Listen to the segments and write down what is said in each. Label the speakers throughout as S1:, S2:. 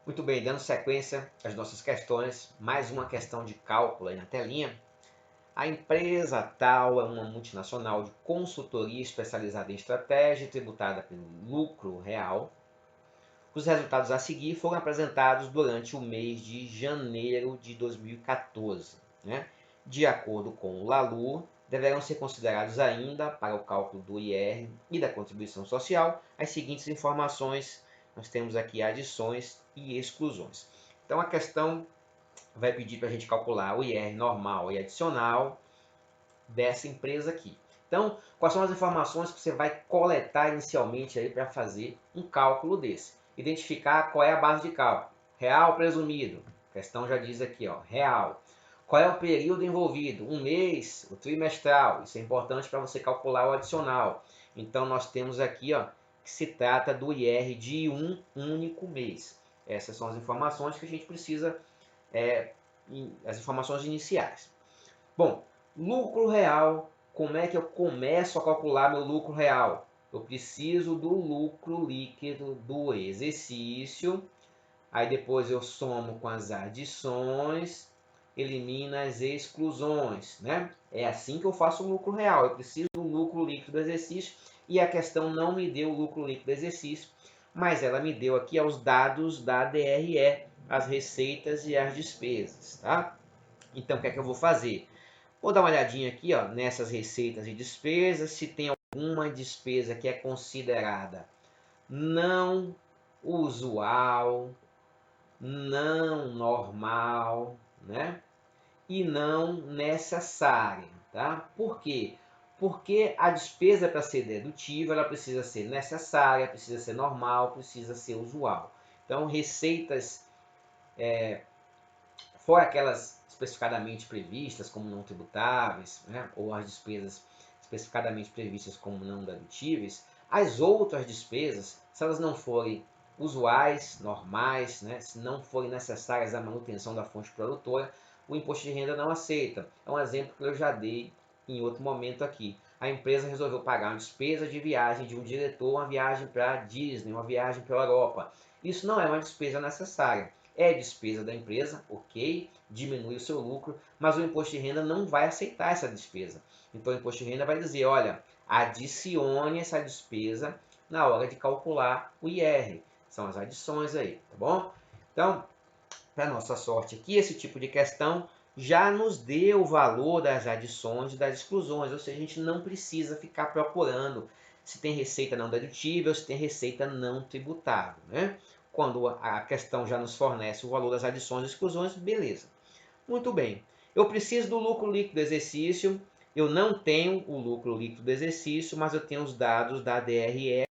S1: Muito bem, dando sequência às nossas questões, mais uma questão de cálculo aí na telinha. A empresa tal é uma multinacional de consultoria especializada em estratégia tributada pelo lucro real. Os resultados a seguir foram apresentados durante o mês de janeiro de 2014. Né? De acordo com o LALUR, deverão ser considerados ainda, para o cálculo do IR e da contribuição social, as seguintes informações. Nós temos aqui adições e exclusões. Então, a questão vai pedir para a gente calcular o IR normal e adicional dessa empresa aqui. Então, quais são as informações que você vai coletar inicialmente aí para fazer um cálculo desse? Identificar qual é a base de cálculo. Real presumido. A questão já diz aqui, ó, real. Qual é o período envolvido? Um mês, o trimestral. Isso é importante para você calcular o adicional. Então, nós temos aqui, ó, que se trata do IR de um único mês. Essas são as informações que a gente precisa, as informações iniciais. Bom, lucro real. Como é que eu começo a calcular meu lucro real? Eu preciso do lucro líquido do exercício. Aí depois eu somo com as adições, elimino as exclusões, né? É assim que eu faço o lucro real. Eu preciso do lucro líquido do exercício e a questão não me deu o lucro líquido do exercício, mas ela me deu aqui os dados da DRE, as receitas e as despesas, tá? Então o que é que eu vou fazer? Vou dar uma olhadinha aqui, ó, nessas receitas e despesas, se tem alguma despesa que é considerada não usual, não normal, né? E não necessária, tá? Por quê? Porque a despesa para ser dedutível, ela precisa ser necessária, precisa ser normal, precisa ser usual. Então, receitas fora aquelas especificadamente previstas como não tributáveis, né, ou as despesas especificadamente previstas como não dedutíveis, as outras despesas, se elas não forem usuais, normais, né, se não forem necessárias à manutenção da fonte produtora, o imposto de renda não aceita. É um exemplo que eu já dei em outro momento aqui. A empresa resolveu pagar uma despesa de viagem de um diretor, uma viagem para a Disney, uma viagem para a Europa. Isso não é uma despesa necessária. É despesa da empresa, ok, diminui o seu lucro, mas o imposto de renda não vai aceitar essa despesa. Então o imposto de renda vai dizer, olha, adicione essa despesa na hora de calcular o IR. São as adições aí, tá bom? Então, para nossa sorte aqui, esse tipo de questão já nos deu o valor das adições e das exclusões, ou seja, a gente não precisa ficar procurando se tem receita não dedutível, se tem receita não tributável, né? Quando a questão já nos fornece o valor das adições e exclusões, beleza. Muito bem. Eu preciso do lucro líquido do exercício, eu não tenho o lucro líquido do exercício, mas eu tenho os dados da DRE.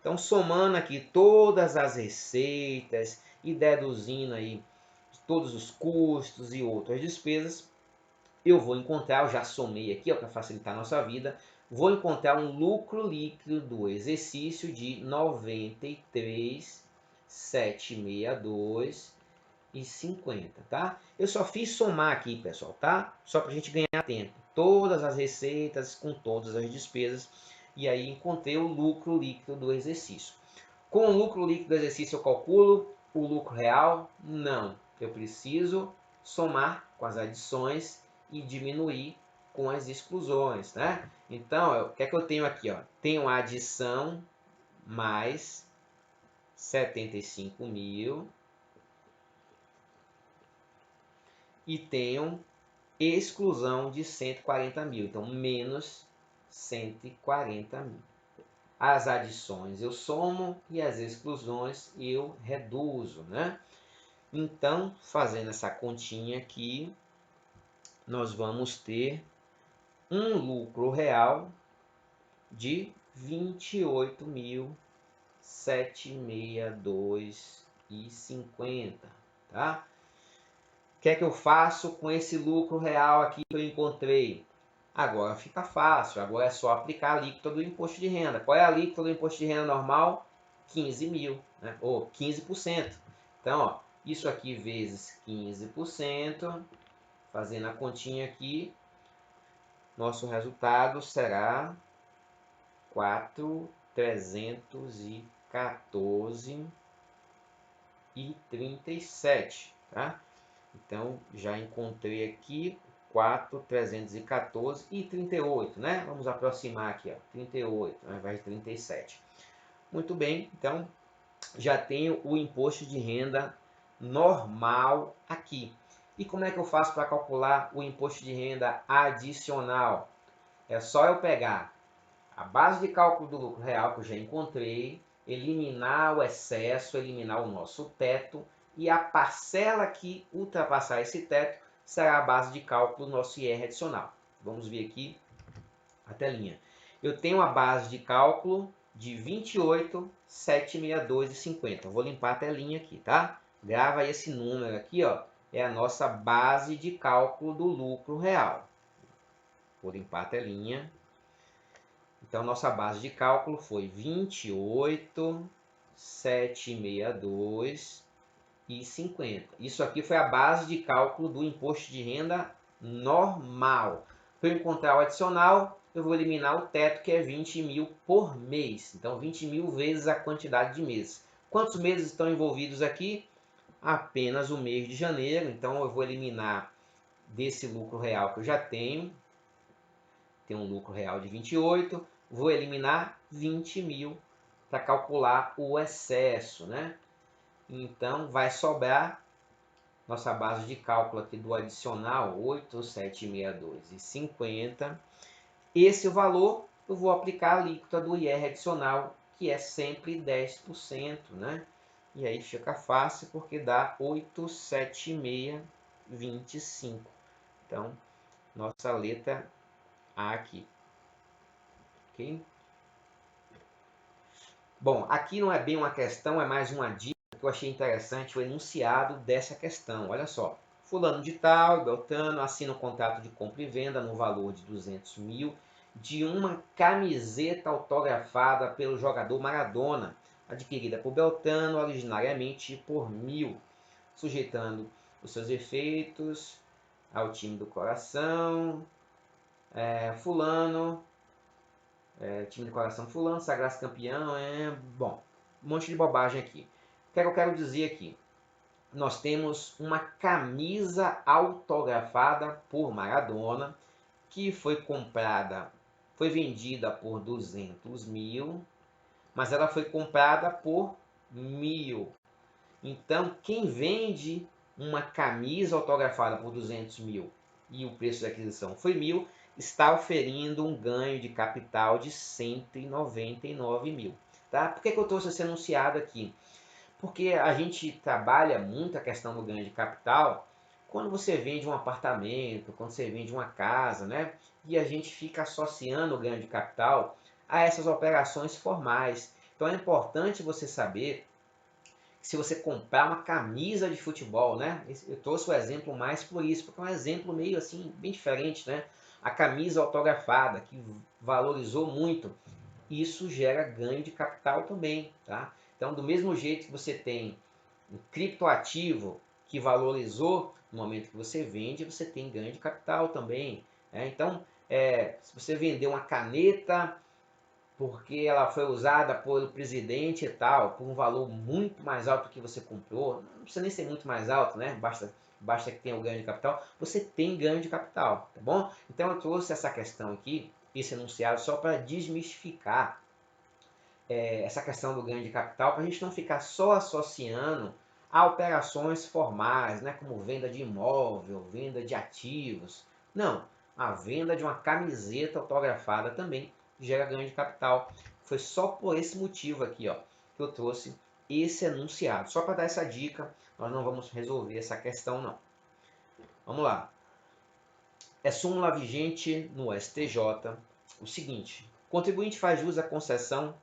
S1: Então, somando aqui todas as receitas e deduzindo aí todos os custos e outras despesas, eu vou encontrar, eu já somei aqui para facilitar a nossa vida, vou encontrar um lucro líquido do exercício de 93.762,50, tá? Eu só fiz somar aqui, pessoal, tá? Só para a gente ganhar tempo. Todas as receitas com todas as despesas e aí encontrei o lucro líquido do exercício. Com o lucro líquido do exercício eu calculo o lucro real? Não. Eu preciso somar com as adições e diminuir com as exclusões, né? Então, o que é que eu tenho aqui? Ó? Tenho a adição mais 75 mil e tenho exclusão de 140 mil. Então, menos 140 mil. As adições eu somo e as exclusões eu reduzo, né? Então, fazendo essa continha aqui, nós vamos ter um lucro real de 28.762,50, tá? O que é que eu faço com esse lucro real aqui que eu encontrei? Agora fica fácil, agora é só aplicar a alíquota do imposto de renda. Qual é a alíquota do imposto de renda normal? 15 mil, né? Ou 15%. Então, ó, isso aqui vezes 15%, fazendo a continha aqui, nosso resultado será 4.314 4.314,37, tá? Então, já encontrei aqui 4.314,38, né? Vamos aproximar aqui, ó, 38 ao invés de 37. Muito bem, então já tenho o imposto de renda normal aqui. E como é que eu faço para calcular o imposto de renda adicional? É só eu pegar a base de cálculo do lucro real que eu já encontrei, eliminar o excesso, eliminar o nosso teto, e a parcela que ultrapassar esse teto será a base de cálculo do nosso IR adicional. Vamos ver aqui a telinha. Eu tenho a base de cálculo de 28.762,50. Vou limpar a telinha aqui, tá? Grava esse número aqui, ó. É a nossa base de cálculo do lucro real. Vou limpar a telinha. Então, nossa base de cálculo foi 28.762,50. Isso aqui foi a base de cálculo do imposto de renda normal. Para eu encontrar o adicional, eu vou eliminar o teto, que é 20 mil por mês. Então, 20 mil vezes a quantidade de meses. Quantos meses estão envolvidos aqui? Apenas o mês de janeiro. Então, eu vou eliminar desse lucro real que eu já tenho. Tem um lucro real de 28. Vou eliminar 20 mil para calcular o excesso, né? Então, vai sobrar nossa base de cálculo aqui do adicional, 8.762,50. Esse valor eu vou aplicar a alíquota do IR adicional, que é sempre 10%, né? E aí fica fácil porque dá 876,25. Então, nossa letra A aqui. Ok? Bom, aqui não é bem uma questão, é mais uma dica que eu achei interessante, o enunciado dessa questão. Olha só. Fulano de tal, Beltrano, assina um contrato de compra e venda no valor de 200 mil de uma camiseta autografada pelo jogador Maradona, adquirida por Beltrano originariamente por 1.000, sujeitando os seus efeitos ao time do coração, fulano, time do coração fulano, sagrasse campeão, bom, um monte de bobagem aqui. O que é que eu quero dizer aqui? Nós temos uma camisa autografada por Maradona, que foi comprada, foi vendida por 200 mil, mas ela foi comprada por 1.000. Então, quem vende uma camisa autografada por 200 mil e o preço de aquisição foi 1.000, está oferindo um ganho de capital de 199 mil. Tá? Por que eu trouxe esse enunciado aqui? Porque a gente trabalha muito a questão do ganho de capital quando você vende um apartamento, quando você vende uma casa, né? E a gente fica associando o ganho de capital a essas operações formais. Então é importante você saber que se você comprar uma camisa de futebol, né? Eu trouxe o exemplo mais por isso, porque é um exemplo meio assim, bem diferente, né? A camisa autografada, que valorizou muito, isso gera ganho de capital também, tá? Então, do mesmo jeito que você tem um criptoativo que valorizou no momento que você vende, você tem ganho de capital também. Então, se você vender uma caneta porque ela foi usada pelo presidente e tal, por um valor muito mais alto que você comprou, não precisa nem ser muito mais alto, né? Basta que tenha o ganho de capital, você tem ganho de capital, tá bom? Então eu trouxe essa questão aqui, esse enunciado, só para desmistificar essa questão do ganho de capital, para a gente não ficar só associando a operações formais, né, como venda de imóvel, venda de ativos. Não, a venda de uma camiseta autografada também gera ganho de capital. Foi só por esse motivo aqui, ó, que eu trouxe esse enunciado. Só para dar essa dica, nós não vamos resolver essa questão não. Vamos lá. É súmula vigente no STJ o seguinte: o contribuinte faz jus à concessão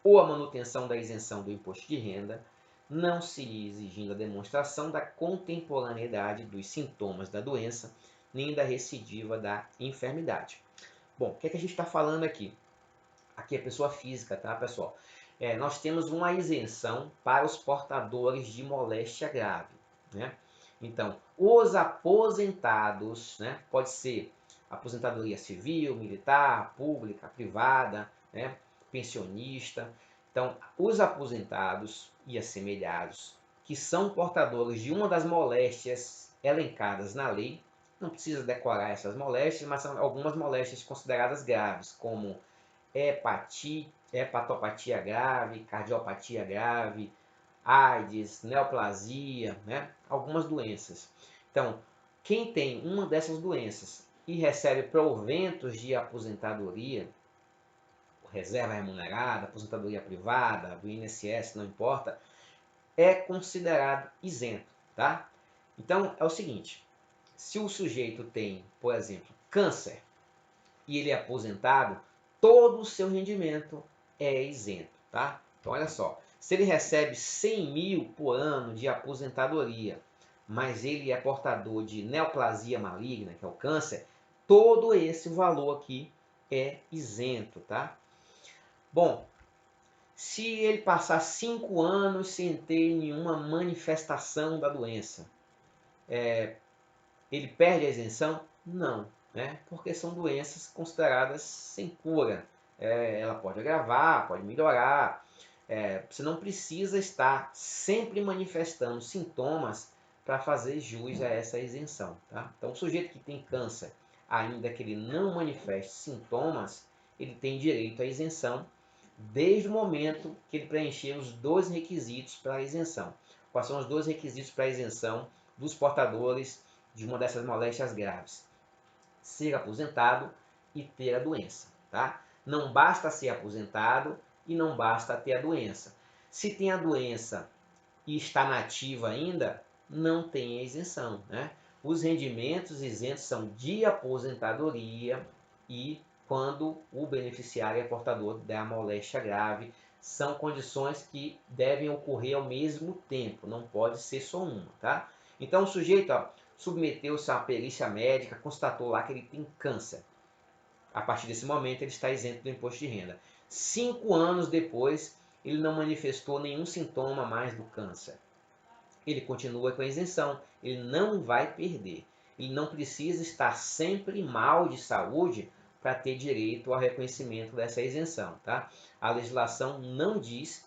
S1: ou à manutenção da isenção do imposto de renda, não se lhe exigindo a demonstração da contemporaneidade dos sintomas da doença, nem da recidiva da enfermidade. Bom, o que é que a gente está falando aqui? Aqui é pessoa física, tá, pessoal? Nós temos uma isenção para os portadores de moléstia grave, né? Então, os aposentados, né, pode ser aposentadoria civil, militar, pública, privada, né, pensionista. Então, os aposentados e assemelhados que são portadores de uma das moléstias elencadas na lei. Não precisa decorar essas moléstias, mas são algumas moléstias consideradas graves, como hepatopatia grave, cardiopatia grave, AIDS, neoplasia, né? Algumas doenças. Então, quem tem uma dessas doenças e recebe proventos de aposentadoria, reserva remunerada, aposentadoria privada, do INSS, não importa, é considerado isento, tá? Então, é o seguinte, se o sujeito tem, por exemplo, câncer e ele é aposentado, todo o seu rendimento é isento, tá? Então, olha só, se ele recebe 100 mil por ano de aposentadoria, mas ele é portador de neoplasia maligna, que é o câncer, todo esse valor aqui é isento, tá? Bom, se ele passar 5 anos sem ter nenhuma manifestação da doença, ele perde a isenção? Não, né? Porque são doenças consideradas sem cura. Ela pode agravar, pode melhorar. Você não precisa estar sempre manifestando sintomas para fazer jus a essa isenção. Tá? Então, o sujeito que tem câncer, ainda que ele não manifeste sintomas, ele tem direito à isenção desde o momento que ele preencher os dois requisitos para a isenção. Quais são os dois requisitos para a isenção dos portadores de uma dessas moléstias graves? Ser aposentado e ter a doença. Tá? Não basta ser aposentado e não basta ter a doença. Se tem a doença e está nativa ainda, não tem a isenção. Né? Os rendimentos isentos são de aposentadoria e quando o beneficiário é portador da moléstia grave. São condições que devem ocorrer ao mesmo tempo, não pode ser só uma. Tá? Então o sujeito submeteu-se a uma perícia médica, constatou lá que ele tem câncer. A partir desse momento ele está isento do imposto de renda. 5 anos depois, ele não manifestou nenhum sintoma mais do câncer. Ele continua com a isenção, ele não vai perder. Ele não precisa estar sempre mal de saúde para ter direito ao reconhecimento dessa isenção. Tá? A legislação não diz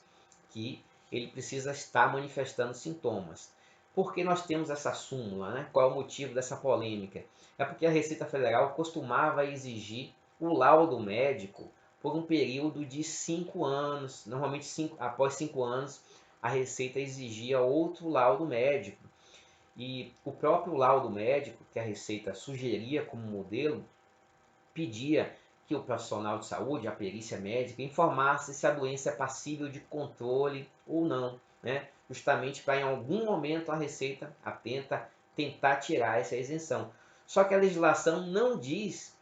S1: que ele precisa estar manifestando sintomas. Por que nós temos essa súmula? Né? Qual é o motivo dessa polêmica? É porque a Receita Federal costumava exigir o laudo médico por um período de 5 anos. Normalmente, após 5 anos, a Receita exigia outro laudo médico. E o próprio laudo médico, que a Receita sugeria como modelo, pedia que o profissional de saúde, a perícia médica, informasse se a doença é passível de controle ou não, né? Justamente para em algum momento a Receita atenta tentar tirar essa isenção. Só que a legislação não diz,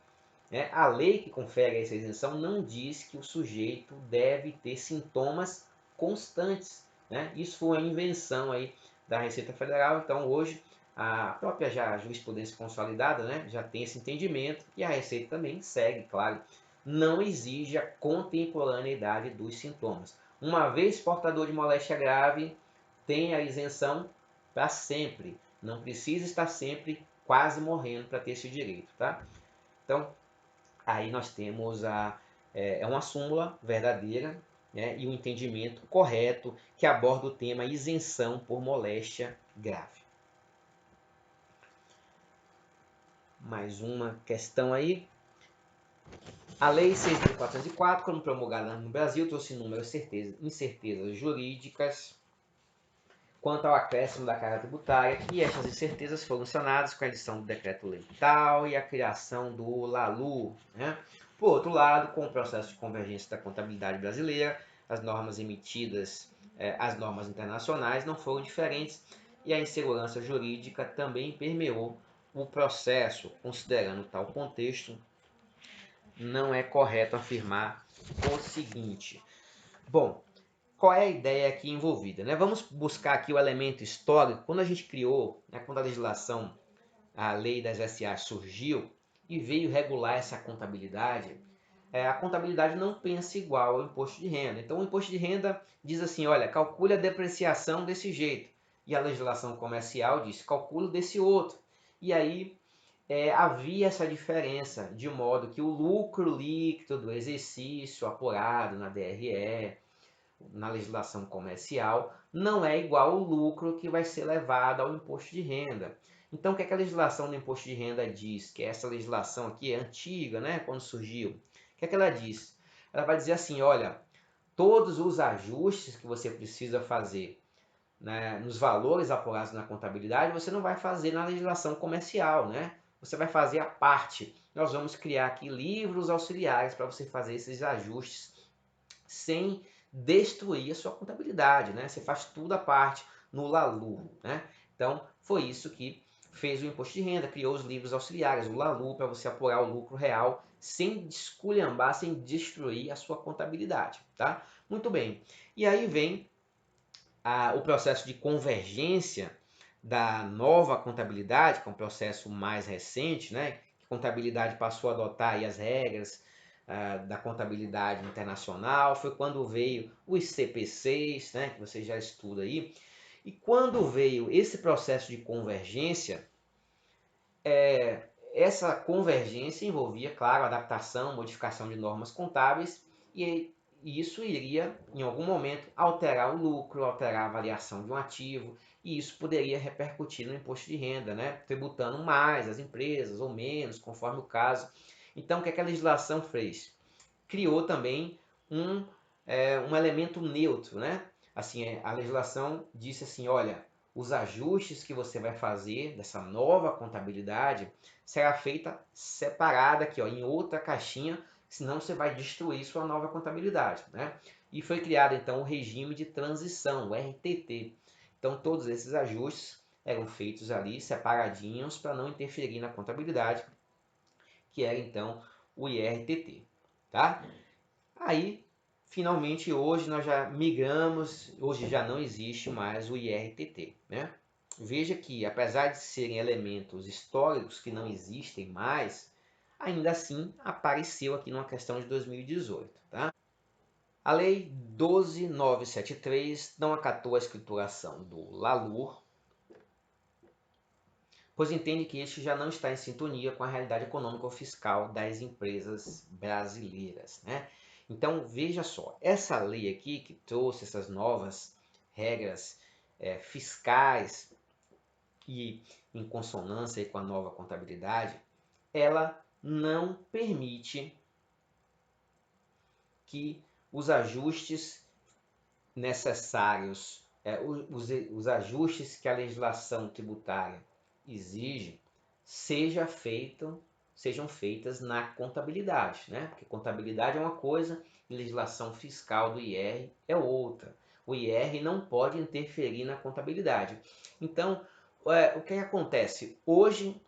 S1: né, a lei que confere essa isenção não diz que o sujeito deve ter sintomas constantes. Né? Isso foi uma invenção aí da Receita Federal, então hoje a própria jurisprudência consolidada, né, já tem esse entendimento e a Receita também segue, claro, não exige a contemporaneidade dos sintomas. Uma vez portador de moléstia grave, tem a isenção para sempre. Não precisa estar sempre quase morrendo para ter esse direito. Tá? Então, aí nós temos uma súmula verdadeira, né, e um entendimento correto que aborda o tema isenção por moléstia grave. Mais uma questão aí. A Lei 6.404, quando promulgada no Brasil, trouxe inúmeras incertezas jurídicas quanto ao acréscimo da carga tributária, e estas incertezas foram sanadas com a edição do Decreto-Lei tal e a criação do LALU. Né? Por outro lado, com o processo de convergência da contabilidade brasileira, as normas emitidas, as normas internacionais não foram diferentes e a insegurança jurídica também permeou o processo. Considerando tal contexto, não é correto afirmar o seguinte. Bom, qual é a ideia aqui envolvida? Né? Vamos buscar aqui o elemento histórico. Quando a gente criou, né, quando a legislação, a lei das SA surgiu e veio regular essa contabilidade, a contabilidade não pensa igual ao imposto de renda. Então, o imposto de renda diz assim, olha, calcule a depreciação desse jeito. E a legislação comercial diz, calcule desse outro. E aí havia essa diferença, de modo que o lucro líquido do exercício apurado na DRE, na legislação comercial, não é igual ao lucro que vai ser levado ao imposto de renda. Então, o que é que a legislação do imposto de renda diz? Que essa legislação aqui é antiga, né? Quando surgiu. O que é que ela diz? Ela vai dizer assim, olha, todos os ajustes que você precisa fazer, né, nos valores apurados na contabilidade, você não vai fazer na legislação comercial, né? Você vai fazer a parte. Nós vamos criar aqui livros auxiliares para você fazer esses ajustes sem destruir a sua contabilidade, né? Você faz tudo a parte no LALU, né? Então, foi isso que fez o imposto de renda, criou os livros auxiliares, o LALU, para você apurar o lucro real sem desculhambar, sem destruir a sua contabilidade, tá? Muito bem. E aí vem o processo de convergência da nova contabilidade, que é um processo mais recente, né? Que a contabilidade passou a adotar aí as regras da contabilidade internacional, foi quando veio os CPCs, né? Que você já estuda aí. E quando veio esse processo de convergência, essa convergência envolvia, claro, adaptação, modificação de normas contábeis e isso iria, em algum momento, alterar o lucro, alterar a avaliação de um ativo e isso poderia repercutir no imposto de renda, né? Tributando mais as empresas ou menos, conforme o caso. Então, o que a legislação fez? Criou também um, um elemento neutro, né? Assim, a legislação disse assim, olha, os ajustes que você vai fazer dessa nova contabilidade será feita separada aqui, ó, em outra caixinha, senão você vai destruir sua nova contabilidade, né? E foi criado então o regime de transição, o RTT. Então todos esses ajustes eram feitos ali separadinhos para não interferir na contabilidade, que era então o IRTT, tá? Aí, finalmente, hoje nós já migramos, hoje já não existe mais o IRTT, né? Veja que, apesar de serem elementos históricos que não existem mais, ainda assim apareceu aqui numa questão de 2018, tá? A Lei 12.973 não acatou a escrituração do LALUR, pois entende que este já não está em sintonia com a realidade econômica ou fiscal das empresas brasileiras, né? Então, veja só, essa lei aqui que trouxe essas novas regras fiscais e em consonância com a nova contabilidade, ela não permite que os ajustes necessários, os ajustes que a legislação tributária exige, sejam feitas na contabilidade, né? Porque contabilidade é uma coisa e legislação fiscal do IR é outra. O IR não pode interferir na contabilidade. Então, o que acontece hoje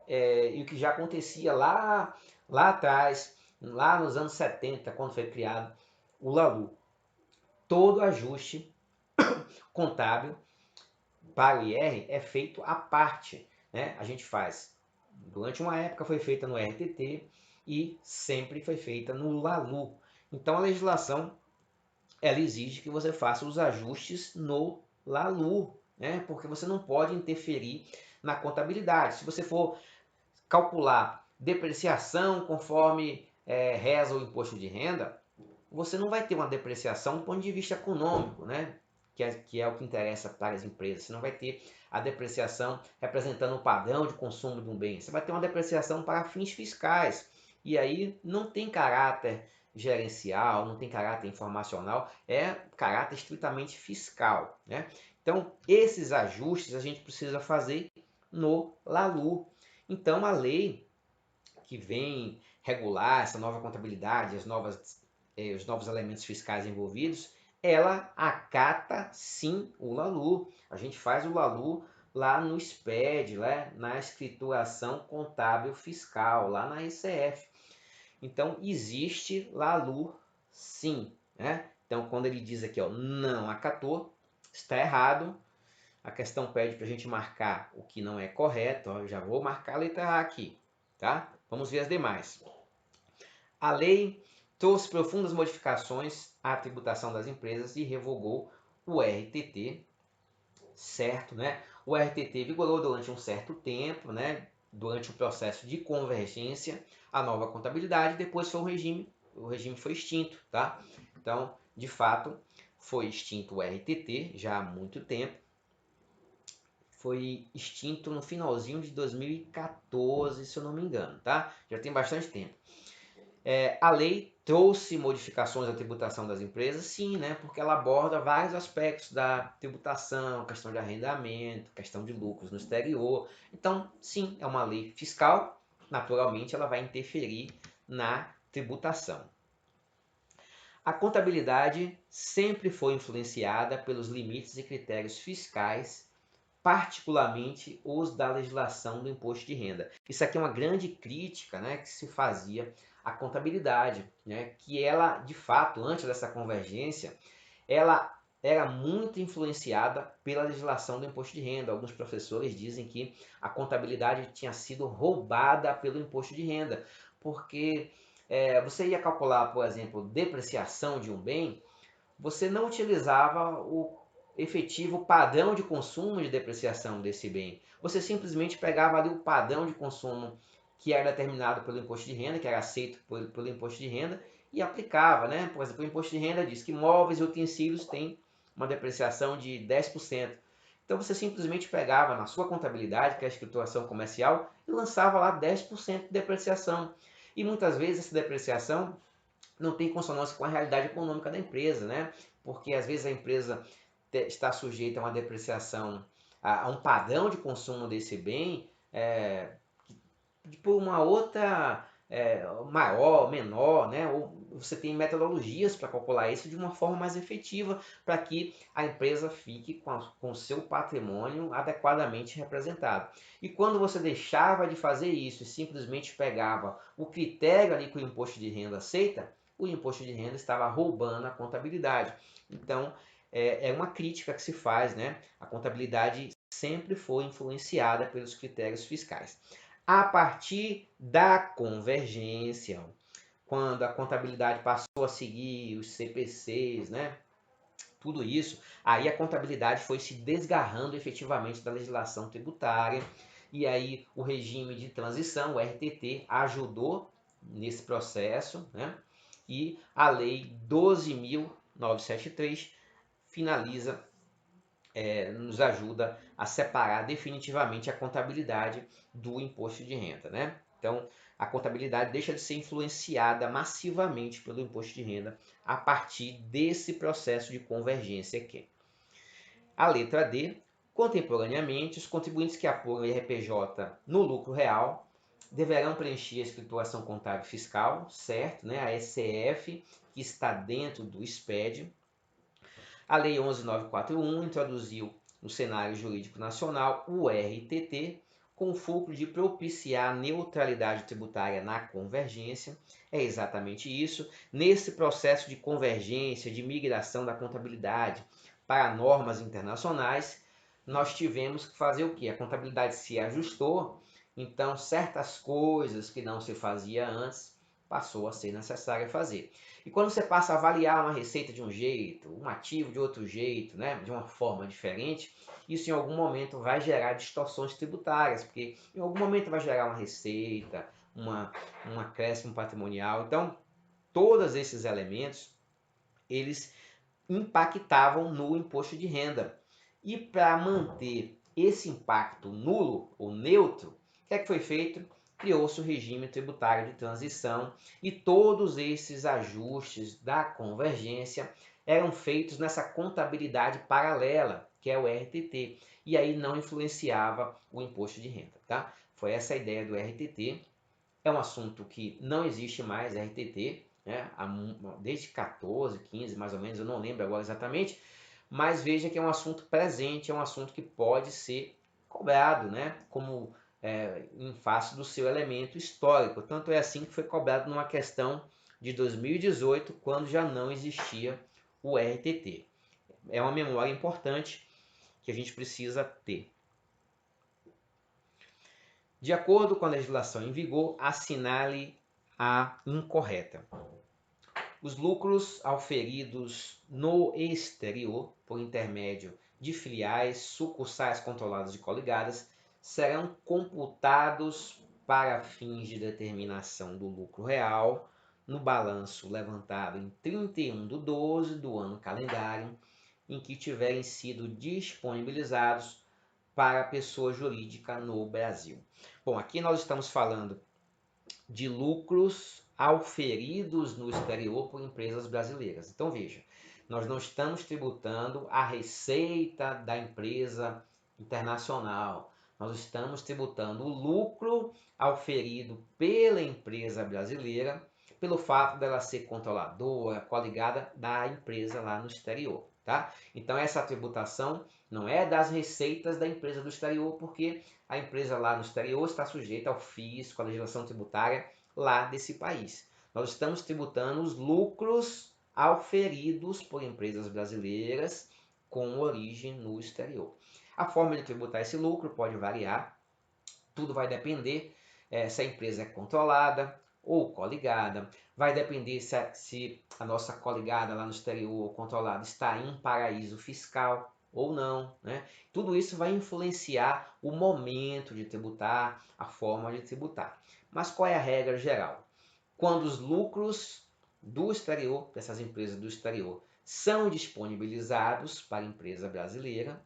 S1: e o que já acontecia lá atrás, lá nos anos 70, quando foi criado o LALU, todo ajuste contábil para o IR é feito à parte, né? A gente faz, durante uma época foi feita no RTT e sempre foi feita no LALU. Então a legislação ela exige que você faça os ajustes no LALU, né? Porque você não pode interferir na contabilidade. Se você for calcular depreciação conforme reza o imposto de renda, você não vai ter uma depreciação do ponto de vista econômico, né? Que é o que interessa para as empresas. Você não vai ter a depreciação representando o padrão de consumo de um bem. Você vai ter uma depreciação para fins fiscais. E aí não tem caráter gerencial, não tem caráter informacional, é caráter estritamente fiscal, né? Então, esses ajustes a gente precisa fazer no LALU. Então, a lei que vem regular essa nova contabilidade, os novos elementos fiscais envolvidos, ela acata sim o LALU. A gente faz o LALU lá no SPED, né? Na escrituração contábil fiscal, lá na ICF. Então, existe LALU sim, né? Então, quando ele diz aqui, ó, não acatou, está errado. A questão pede para a gente marcar o que não é correto. Ó, eu já vou marcar a letra A aqui, tá? Vamos ver as demais. A lei trouxe profundas modificações à tributação das empresas e revogou o RTT, certo, né? O RTT vigorou durante um certo tempo, né? Durante o processo de convergência, a nova contabilidade, depois foi o regime foi extinto, tá? Então, de fato, foi extinto o RTT já há muito tempo. Foi extinto no finalzinho de 2014, se eu não me engano, tá? Já tem bastante tempo. A lei trouxe modificações à tributação das empresas, sim, né? Porque ela aborda vários aspectos da tributação, questão de arrendamento, questão de lucros no exterior. Então, sim, é uma lei fiscal, naturalmente ela vai interferir na tributação. A contabilidade sempre foi influenciada pelos limites e critérios fiscais, particularmente os da legislação do imposto de renda. Isso aqui é uma grande crítica, né, que se fazia à contabilidade, né, que ela, de fato, antes dessa convergência, ela era muito influenciada pela legislação do imposto de renda. Alguns professores dizem que a contabilidade tinha sido roubada pelo imposto de renda, porque você ia calcular, por exemplo, depreciação de um bem, você não utilizava o efetivo padrão de consumo de depreciação desse bem. Você simplesmente pegava ali o padrão de consumo que era determinado pelo imposto de renda, que era aceito pelo imposto de renda, e aplicava, né? Por exemplo, o imposto de renda diz que móveis e utensílios têm uma depreciação de 10%. Então você simplesmente pegava na sua contabilidade, que é a escrituração comercial, e lançava lá 10% de depreciação. E muitas vezes essa depreciação não tem consonância com a realidade econômica da empresa, né? Porque às vezes a empresa está sujeita a uma depreciação, a um padrão de consumo desse bem, por uma outra maior, menor, né? Ou você tem metodologias para calcular isso de uma forma mais efetiva para que a empresa fique com o seu patrimônio adequadamente representado. E quando você deixava de fazer isso e simplesmente pegava o critério ali que o imposto de renda aceita, o imposto de renda estava roubando a contabilidade. Então, é uma crítica que se faz, né? A contabilidade sempre foi influenciada pelos critérios fiscais. A partir da convergência, quando a contabilidade passou a seguir os CPCs, né? Tudo isso, aí a contabilidade foi se desgarrando efetivamente da legislação tributária, e aí o regime de transição, o RTT, ajudou nesse processo, né? E a lei 12.973 finaliza, nos ajuda a separar definitivamente a contabilidade do imposto de renda, né? Então, a contabilidade deixa de ser influenciada massivamente pelo imposto de renda a partir desse processo de convergência aqui. A letra D, contemporaneamente, os contribuintes que apuram IRPJ no lucro real deverão preencher a escrituração contábil fiscal, certo? Né? A SCF, que está dentro do SPED. A Lei 11.941 introduziu no cenário jurídico nacional o RTT, com o fulcro de propiciar a neutralidade tributária na convergência. É exatamente isso. Nesse processo de convergência, de migração da contabilidade para normas internacionais, nós tivemos que fazer o quê? A contabilidade se ajustou, então certas coisas que não se fazia antes passou a ser necessário fazer. E quando você passa a avaliar uma receita de um jeito, um ativo de outro jeito, né, de uma forma diferente, isso em algum momento vai gerar distorções tributárias, porque em algum momento vai gerar uma receita, um acréscimo patrimonial. Então, todos esses elementos, eles impactavam no imposto de renda. E para manter esse impacto nulo ou neutro, o que é que foi feito? Criou-se o regime tributário de transição e todos esses ajustes da convergência eram feitos nessa contabilidade paralela, que é o RTT, e aí não influenciava o imposto de renda, tá? Foi essa a ideia do RTT. É um assunto que não existe mais, RTT, né? Desde 14, 15 mais ou menos, eu não lembro agora exatamente, mas veja que é um assunto presente, é um assunto que pode ser cobrado, né? Como em face do seu elemento histórico. Tanto é assim que foi cobrado numa questão de 2018, quando já não existia o RTT. É uma memória importante que a gente precisa ter. De acordo com a legislação em vigor, assinale a incorreta. Os lucros auferidos no exterior, por intermédio de filiais, sucursais controladas e coligadas, serão computados para fins de determinação do lucro real no balanço levantado em 31/12 do ano calendário em que tiverem sido disponibilizados para a pessoa jurídica no Brasil. Bom, aqui nós estamos falando de lucros auferidos no exterior por empresas brasileiras. Então veja, nós não estamos tributando a receita da empresa internacional, nós estamos tributando o lucro auferido pela empresa brasileira pelo fato dela ser controladora, coligada da empresa lá no exterior, tá? Então essa tributação não é das receitas da empresa do exterior, porque a empresa lá no exterior está sujeita ao fisco, à legislação tributária lá desse país. Nós estamos tributando os lucros auferidos por empresas brasileiras com origem no exterior. A forma de tributar esse lucro pode variar, tudo vai depender se a empresa é controlada ou coligada, vai depender se a nossa coligada lá no exterior ou controlada está em um paraíso fiscal ou não, né? Tudo isso vai influenciar o momento de tributar, a forma de tributar. Mas qual é a regra geral? Quando os lucros do exterior, dessas empresas do exterior, são disponibilizados para a empresa brasileira,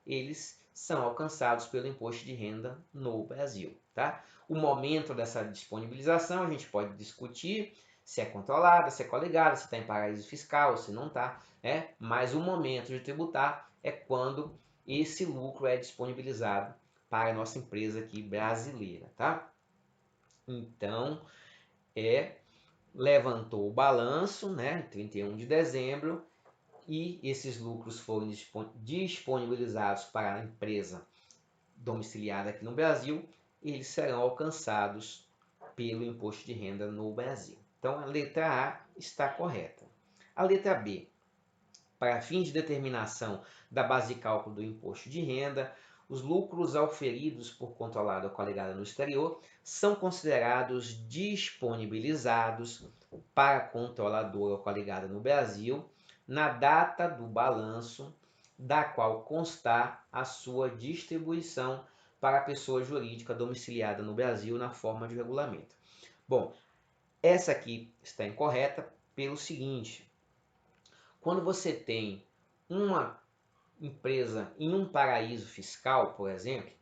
S1: eles são alcançados pelo imposto de renda no Brasil, tá? O momento dessa disponibilização a gente pode discutir se é controlada, se é coligada, se está em paraíso fiscal, se não está, né? Mas o momento de tributar é quando esse lucro é disponibilizado para a nossa empresa aqui brasileira, tá? Então, levantou o balanço, né, 31 de dezembro, e esses lucros foram disponibilizados para a empresa domiciliada aqui no Brasil, eles serão alcançados pelo imposto de renda no Brasil. Então, a letra A está correta. A letra B, para fins de determinação da base de cálculo do imposto de renda, os lucros auferidos por controlado ou coligado no exterior são considerados disponibilizados para controlador ou coligada no Brasil na data do balanço da qual constar a sua distribuição para a pessoa jurídica domiciliada no Brasil na forma de regulamento. Bom, essa aqui está incorreta pelo seguinte: quando você tem uma empresa em um paraíso fiscal, por exemplo,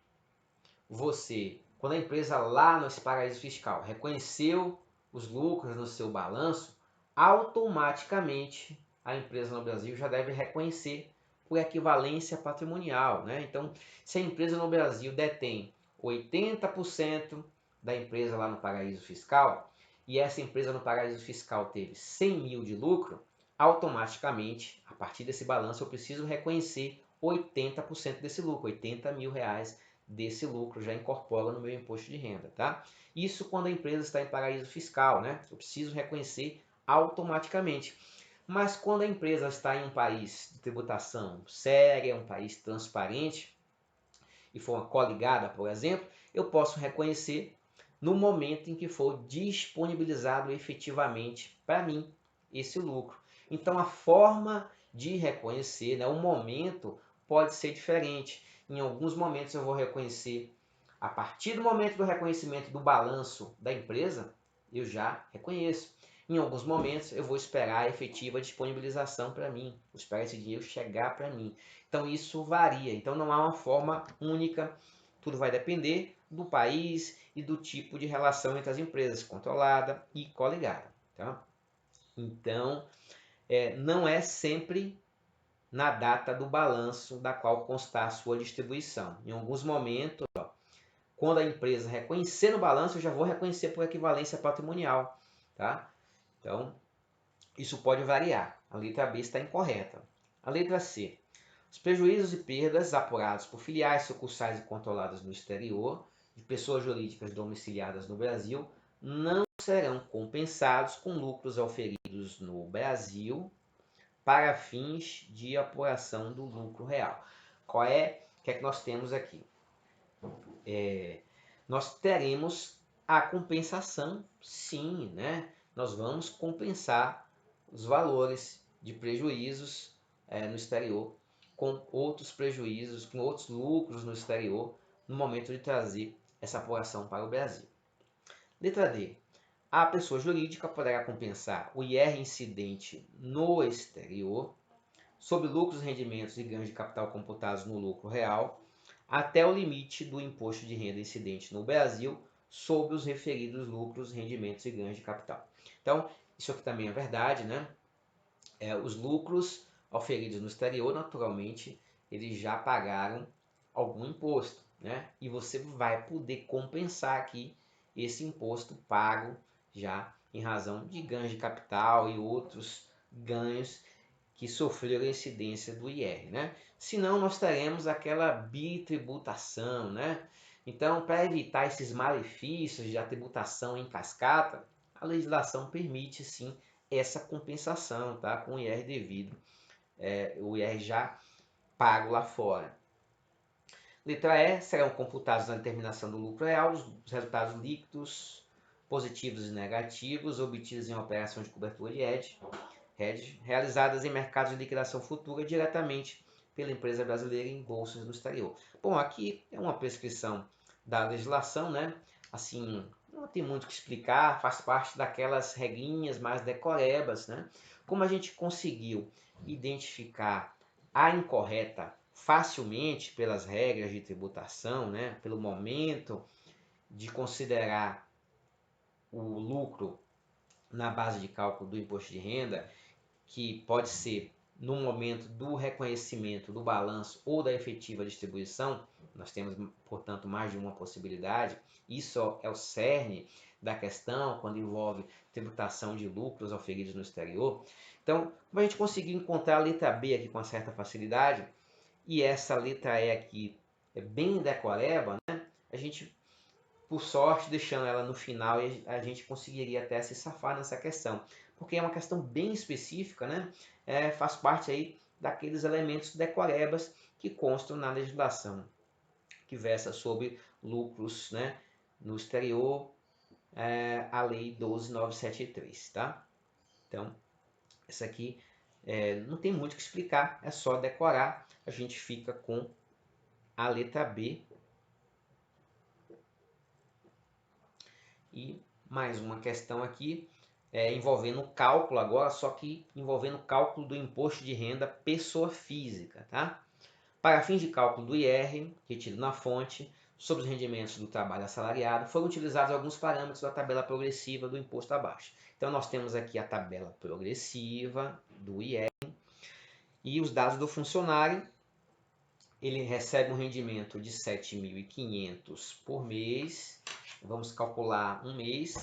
S1: quando a empresa lá nesse paraíso fiscal reconheceu os lucros no seu balanço, automaticamente a empresa no Brasil já deve reconhecer por equivalência patrimonial, né? Então, se a empresa no Brasil detém 80% da empresa lá no paraíso fiscal e essa empresa no paraíso fiscal teve 100 mil de lucro, automaticamente, a partir desse balanço, eu preciso reconhecer 80% desse lucro, 80 mil reais desse lucro já incorpora no meu imposto de renda, tá? Isso quando a empresa está em paraíso fiscal, né? Eu preciso reconhecer automaticamente. Mas quando a empresa está em um país de tributação séria, um país transparente, e for uma coligada, por exemplo, eu posso reconhecer no momento em que for disponibilizado efetivamente para mim esse lucro. Então a forma de reconhecer, né, o momento pode ser diferente. Em alguns momentos eu vou reconhecer, a partir do momento do reconhecimento do balanço da empresa, eu já reconheço. Em alguns momentos eu vou esperar a efetiva disponibilização para mim, vou esperar esse dinheiro chegar para mim. Então isso varia, então não há uma forma única, tudo vai depender do país e do tipo de relação entre as empresas, controlada e coligada. Tá? Então, não é sempre na data do balanço da qual constar a sua distribuição. Em alguns momentos, quando a empresa reconhecer no balanço, eu já vou reconhecer por equivalência patrimonial. Tá? Então, isso pode variar. A letra B está incorreta. A letra C. Os prejuízos e perdas apurados por filiais, sucursais e controladas no exterior, de pessoas jurídicas domiciliadas no Brasil, não serão compensados com lucros auferidos no Brasil para fins de apuração do lucro real. O que é que nós temos aqui? Nós teremos a compensação, sim, né? Nós vamos compensar os valores de prejuízos no exterior com outros prejuízos, com outros lucros no exterior no momento de trazer essa apuração para o Brasil. Letra D. A pessoa jurídica poderá compensar o IR incidente no exterior sobre lucros, rendimentos e ganhos de capital computados no lucro real até o limite do imposto de renda incidente no Brasil sobre os referidos lucros, rendimentos e ganhos de capital. Então, isso aqui também é verdade, né? Os lucros oferidos no exterior, naturalmente, eles já pagaram algum imposto, né? E você vai poder compensar aqui esse imposto pago já em razão de ganhos de capital e outros ganhos que sofreram a incidência do IR, né? Senão nós teremos aquela bitributação, né? Então, para evitar esses malefícios da tributação em cascata, a legislação permite sim essa compensação, tá? Com o IR devido, o IR já pago lá fora. Letra E, serão computados na determinação do lucro real os resultados líquidos, positivos e negativos, obtidos em operação de cobertura de hedge, realizadas em mercados de liquidação futura diretamente pela empresa brasileira em bolsas no exterior. Bom, aqui é uma prescrição da legislação, né? Assim, não tem muito o que explicar, faz parte daquelas regrinhas mais decorebas, né? Como a gente conseguiu identificar a incorreta facilmente pelas regras de tributação, né? Pelo momento de considerar o lucro na base de cálculo do imposto de renda, que pode ser no momento do reconhecimento do balanço ou da efetiva distribuição, nós temos, portanto, mais de uma possibilidade. Isso é o cerne da questão quando envolve tributação de lucros oferidos no exterior. Então, como a gente conseguiu encontrar a letra B aqui com uma certa facilidade, e essa letra E aqui é bem decoreba, né? A gente, por sorte, deixando ela no final, a gente conseguiria até se safar nessa questão, porque é uma questão bem específica, né? Faz parte aí daqueles elementos decorebas que constam na legislação que versa sobre lucros, né, no exterior, a lei 12.973, tá? Então, essa aqui não tem muito o que explicar, é só decorar, a gente fica com a letra B. E mais uma questão aqui, envolvendo cálculo agora, só que envolvendo cálculo do imposto de renda pessoa física, tá? Para fins de cálculo do IR, retido na fonte, sobre os rendimentos do trabalho assalariado, foram utilizados alguns parâmetros da tabela progressiva do imposto abaixo. Então, nós temos aqui a tabela progressiva do IR e os dados do funcionário. Ele recebe um rendimento de 7.500 por mês. Vamos calcular um mês.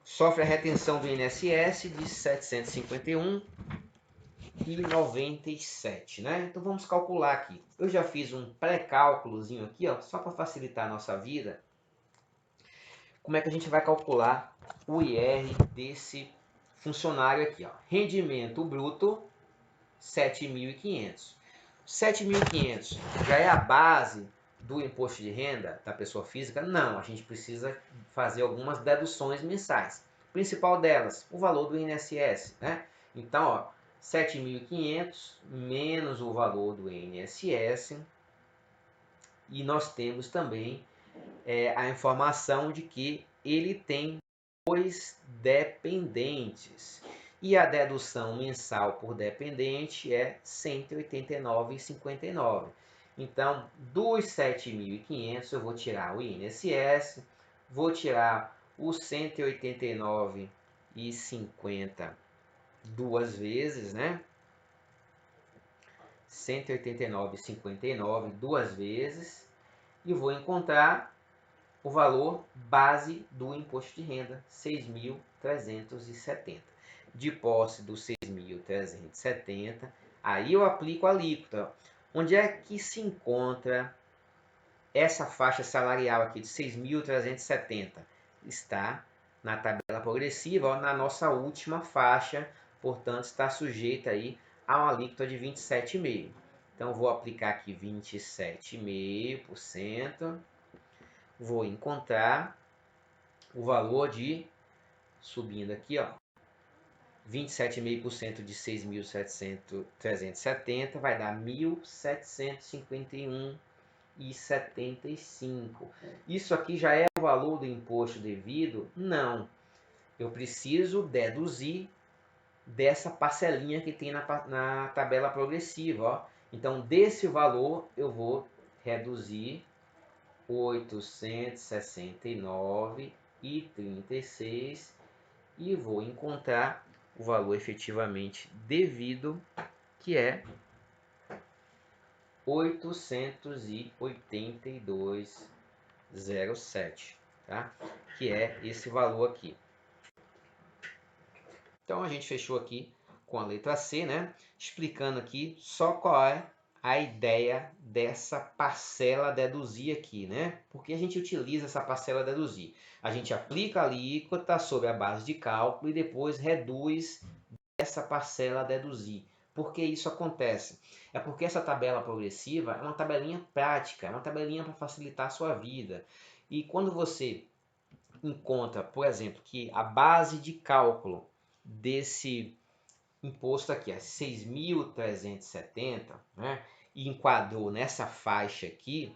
S1: Sofre a retenção do INSS de 751,97, né? Então vamos calcular aqui. Eu já fiz um pré-cálculozinho aqui, ó, só para facilitar a nossa vida. Como é que a gente vai calcular o IR desse funcionário aqui, ó? Rendimento bruto 7.500. 7.500 já é a base do imposto de renda da pessoa física? Não, a gente precisa fazer algumas deduções mensais. Principal delas, o valor do INSS, né? Então, ó, 7.500 menos o valor do INSS, e nós temos também a informação de que ele tem 2 dependentes. E a dedução mensal por dependente é R$ 189,59. Então, dos 7.500 eu vou tirar o INSS, vou tirar os 189,50 duas vezes, né? 189,59 duas vezes, e vou encontrar o valor base do imposto de renda, 6.370. De posse dos 6.370, aí eu aplico a alíquota. Onde é que se encontra essa faixa salarial aqui de 6.370? Está na tabela progressiva, ó, na nossa última faixa, portanto está sujeita aí a uma alíquota de 27,5%. Então vou aplicar aqui 27,5%. Vou encontrar o valor de, subindo aqui, ó, 27,5% de 6.370 vai dar 1.751 1.975. Isso aqui já é o valor do imposto devido? Não. Eu preciso deduzir dessa parcelinha que tem na tabela progressiva. Ó. Então, desse valor, eu vou reduzir 869,36 e vou encontrar o valor efetivamente devido, que é 882,07, tá? Que é esse valor aqui. Então a gente fechou aqui com a letra C, né? Explicando aqui só qual é a ideia dessa parcela deduzir aqui, né? Porque a gente utiliza essa parcela deduzir. A gente aplica a alíquota sobre a base de cálculo e depois reduz essa parcela deduzir. Por que isso acontece? É porque essa tabela progressiva é uma tabelinha prática, é uma tabelinha para facilitar a sua vida. E quando você encontra, por exemplo, que a base de cálculo desse imposto aqui é 6.370, né, e enquadrou nessa faixa aqui,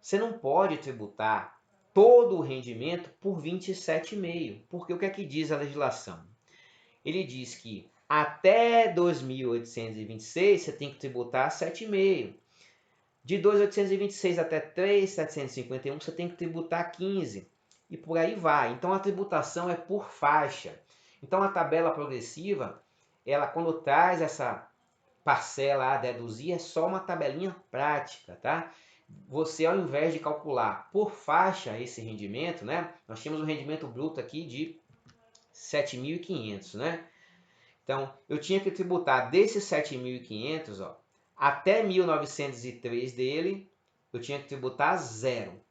S1: você não pode tributar todo o rendimento por 27,5, porque o que é que diz a legislação? Ele diz que até 2.826 você tem que tributar 7,5. De 2.826 até 3.751 você tem que tributar 15. E por aí vai. Então a tributação é por faixa. Então a tabela progressiva, ela quando traz essa parcela a deduzir, é só uma tabelinha prática, tá? Você ao invés de calcular por faixa esse rendimento, né? Nós temos um rendimento bruto aqui de 7.500, né? Então, eu tinha que tributar desses 7.500, ó, até 1.903 dele, eu tinha que tributar zero.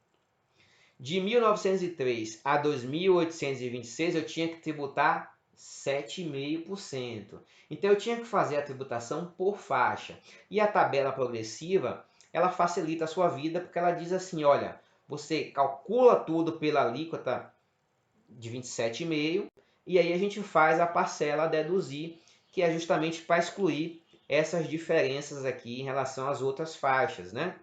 S1: De 1.903 a 2.826, eu tinha que tributar 7,5%. Então, eu tinha que fazer a tributação por faixa. E a tabela progressiva, ela facilita a sua vida, porque ela diz assim, olha, você calcula tudo pela alíquota de 27,5%, e aí a gente faz a parcela a deduzir, que é justamente para excluir essas diferenças aqui em relação às outras faixas, né?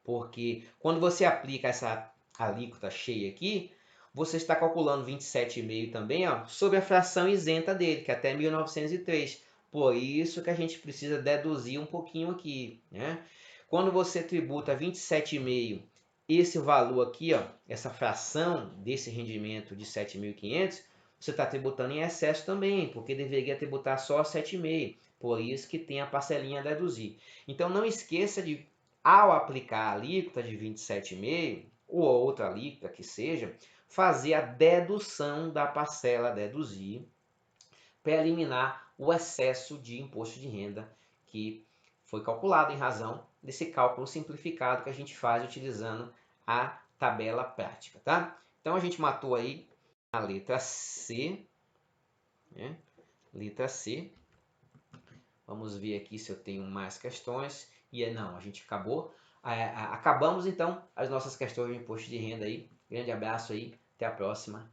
S1: Porque quando você aplica essa alíquota cheia aqui, você está calculando 27,5 também, ó, sobre a fração isenta dele, que é até 1.903. Por isso que a gente precisa deduzir um pouquinho aqui, né? Quando você tributa 27,5, esse valor aqui, ó, essa fração desse rendimento de 7.500, você está tributando em excesso também, porque deveria tributar só 7,5. Por isso que tem a parcelinha a deduzir. Então não esqueça de, ao aplicar a alíquota de 27,5, ou outra alíquota que seja, fazer a dedução da parcela a deduzir para eliminar o excesso de imposto de renda que foi calculado em razão desse cálculo simplificado que a gente faz utilizando a tabela prática, tá? Então a gente matou aí a letra C, né? Letra C. Vamos ver aqui se eu tenho mais questões. E não, a gente acabou. Acabamos então as nossas questões de imposto de renda aí. Grande abraço aí, até a próxima.